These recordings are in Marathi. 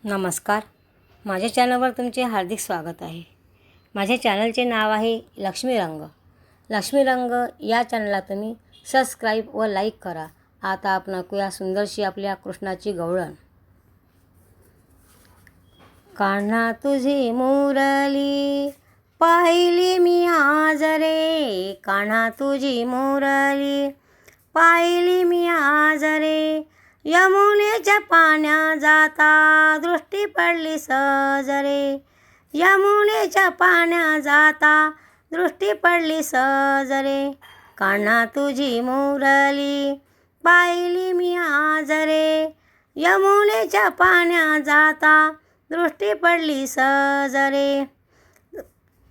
नमस्कार. माझ्या चॅनलवर तुमचे हार्दिक स्वागत आहे. माझ्या चॅनलचे नाव आहे लक्ष्मी रंग. लक्ष्मी रंग या चॅनलला तुम्ही सबस्क्राईब व लाईक करा. आता आपण ऐकूया सुंदरशी आपल्या कृष्णाची गवळण. कान्हा तुझी मुरली पाहिली मी आज रे, कान्हा तुझी मुरली पाहिली मी आज रे, यमुनेच्या पाण्या जाता दृष्टी पडली सहज रे, यमुनेच्या पाण्या जाता दृष्टी पडली सहज रे, कान्हा तुझी मुरली पाहिली मी आज रे, यमुनेच्या पाण्या जाता दृष्टी पडली सहज रे,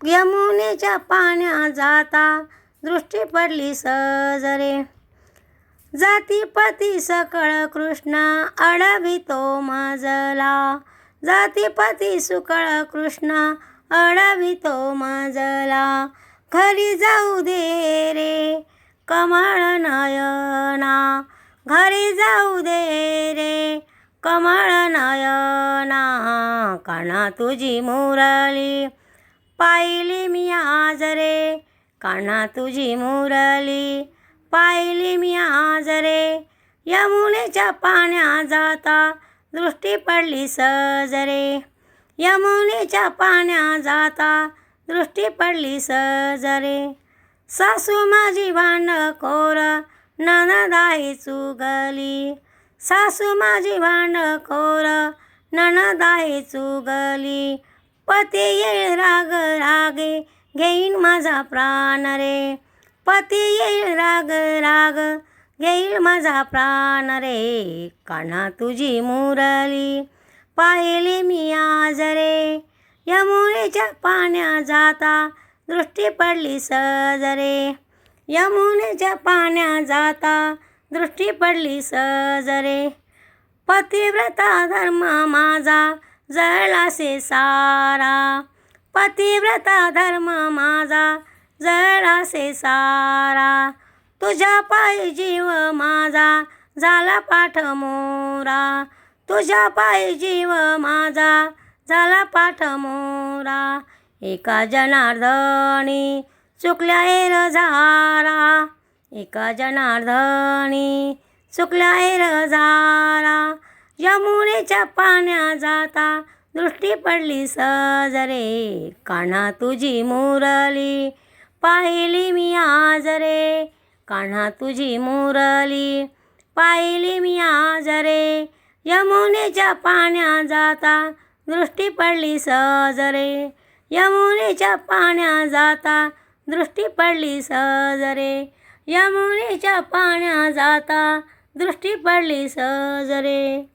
यमुनेच्या पाण्या जाता दृष्टी पडली सहज रे, जातीपती सकळ कृष्ण अडवितो मजला, जातीपती सकळ कृष्ण अडवितो मजला, घरी जाऊ दे रे कमळ नयना, घरी जाऊ दे रे कमळ नयना, कान्हा तुझी मुरली पाहिली मी आज रे, कान्हा तुझी मुरली पाहिली मी आज रे, यमुनेच्या पाण्या जाता दृष्टी पडली सहज रे, यमुनेच्या पाण्या जाता दृष्टी पडली सहज रे, सासू माझी भांडखोर नणंद आहे चुगली, सासू माझी भांडखोर नणंद आहे चुगली, पती येईल राग रागे घेईन माझा प्राण रे, पती येईल राग राग घेईल माझा प्राण रे, कान्हा तुझी मुरली पाहिली मी आज रे, यमुनेच्या पाण्या जाता दृष्टी पडली सहज रे, यमुनेच्या पाण्या जाता दृष्टी पडली सहज रे, पतिव्रता धर्म माझा जळलासे सारा, पतिव्रता धर्म माझा जळलासे सारा, तुझ्या पायी जीव माझा झाला पाठ मोरा, तुझ्या पायी जीव माझा झाला पाठ मोरा, एका जनार्दनी चुकल्या एरझारा, एका जनार्दनी चुकल्या एरझारा, यमुनेच्या पाण्या जाता दृष्टी पडली सहज रे, कान्हा तुझी मुरली पाहिली मी आज रे, कान्हा तुझी मुरली पाहिली मी आज रे, यमुनेच्या पाण्या जाता दृष्टी पडली सहज रे, यमुनेच्या पाण्या जाता दृष्टी पडली सहज रे, यमुनेच्या पाण्या जाता दृष्टी पडली सहज रे.